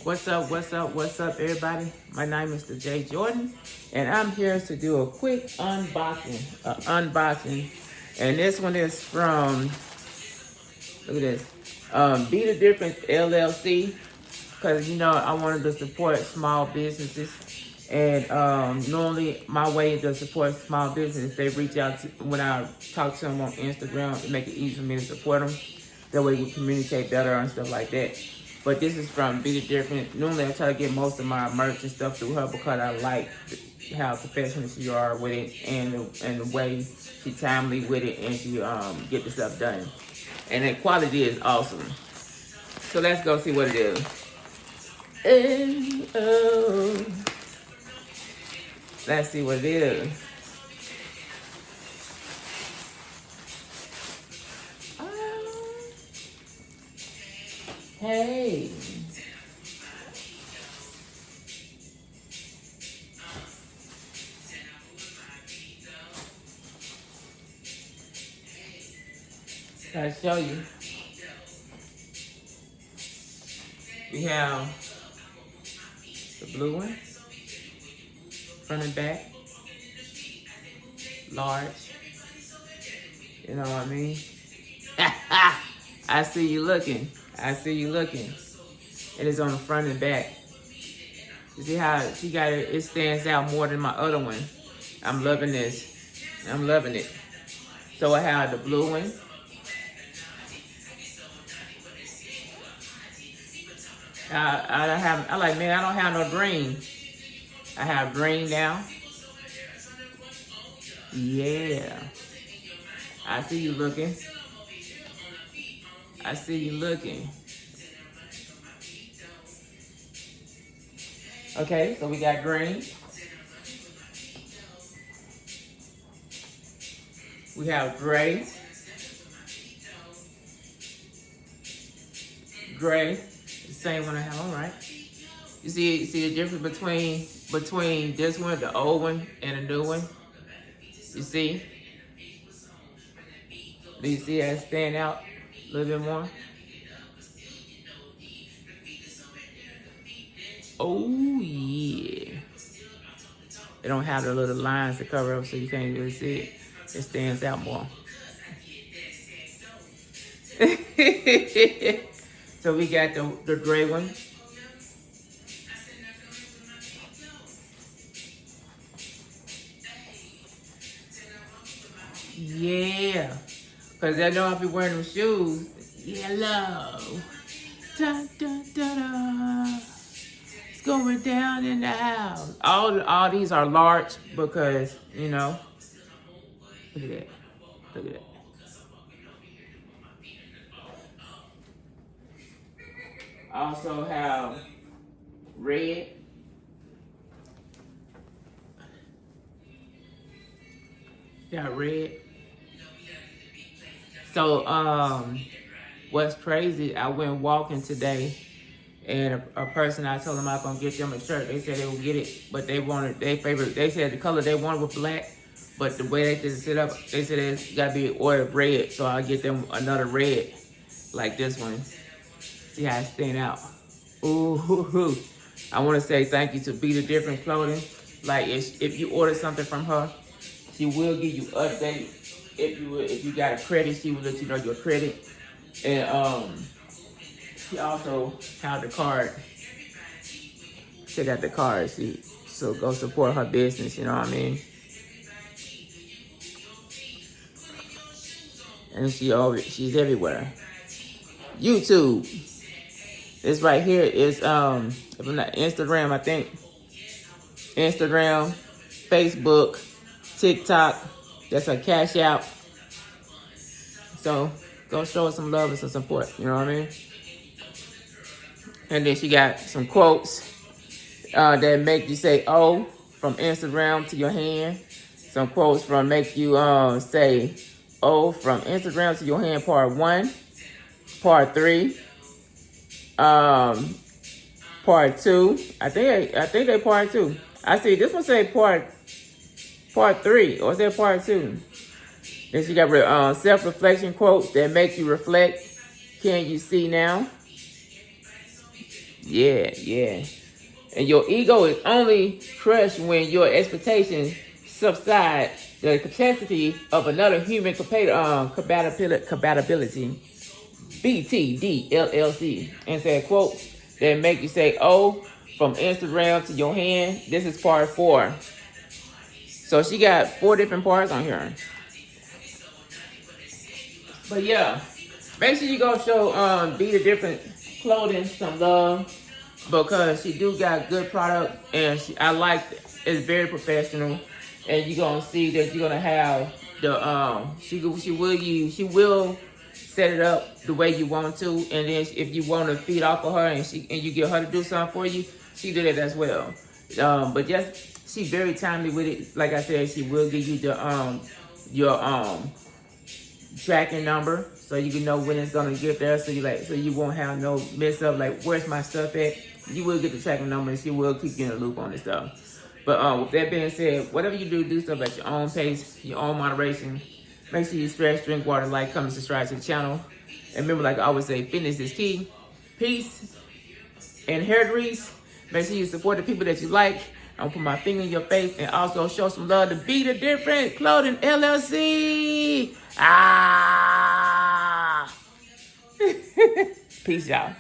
What's up, everybody? My name is TheJ Jordan, and I'm here to do a quick unboxing. And this one is from, look at this, Be The Difference LLC, because, I wanted to support small businesses. And normally my way to support small business, they reach out to, when I talk to them on Instagram, to make it easy for me to support them. That way we communicate better and stuff like that. But this is from Be The Difference. Normally I try to get most of my merch and stuff through her because I like how professional she are with it and the way she timely with it and she get the stuff done. And the quality is awesome. So let's go see what it is. Let's see what it is. Hey. I'll show you. We have the blue one, front and back, large. You know what I mean? I see you looking. I see you looking. It is on the front and back. You see how she got it? It stands out more than my other one. I'm loving this. I'm loving it. So I have the blue one. I don't have no green. I have green now. Yeah. I see you looking. I see you looking. Okay, so we got green. We have gray. Gray, the same one I have on, right? You see the difference between this one, the old one, and the new one? You see? Do you see that stand out a little bit more? Oh yeah. It don't have the little lines to cover up so you can't really see it. It stands out more. So we got the gray one. Yeah. Because I know I'll be wearing them shoes. Yellow. Dun, dun, dun, dun. It's going down in the house. All these are large because, look at that. Look at that. I also have red. Got red. So, what's crazy, I went walking today, and a person, I told them I was gonna get them a shirt. They said they would get it, but they wanted they said the color they wanted was black, but the way they just set up, they said it's gotta be ordered red, so I'll get them another red, like this one. See how it stand out. Ooh, I wanna say thank you to Be The Different Clothing. Like, if you order something from her, she will give you update. If you got a credit, she will let you know your credit. And she also have the card. She got the card. So go support her business, you know what I mean? And she's everywhere. YouTube. This right here is if I'm not Instagram, I think. Instagram, Facebook, TikTok. That's her CashApp. So go show her some love and some support. You know what I mean? And then she got some quotes that make you say "oh" from Instagram to your hand. Some quotes from make you say "oh" from Instagram to your hand. Part 1, Part 3, Part 2. I think they Part 2. I see this one say Part 3, or is that Part 2? Then she got self-reflection quotes that make you reflect. Can you see now? Yeah, yeah. And your ego is only crushed when your expectations subside the capacity of another human compatibility. BTDLLC. And said quotes that make you say, oh, from Instagram to your hand. This is part 4. So she got 4 different parts on here. But yeah, make sure you go show Be the Different Clothing some love, because she do got good product, and I like it. It's very professional, and you're gonna see that you're gonna have the she will set it up the way you want to, and then if you want to feed off of her and you get her to do something for you, she did it as well. But just she's very timely with it. Like I said, she will give you the your tracking number, so you can know when it's gonna get there, so you won't have no mess up, like where's my stuff at. You will get the tracking number, and she will keep you in the loop on this stuff. But with that being said, whatever you do stuff at your own pace, your own moderation. Make sure you stretch, drink water, like, comment, subscribe to the channel. And remember, like I always say, fitness is key. Peace and hair grease. Make sure you support the people that you like. I'll put my finger in your face, and also show some love to Be the Different Clothing LLC. Ah! Peace, y'all.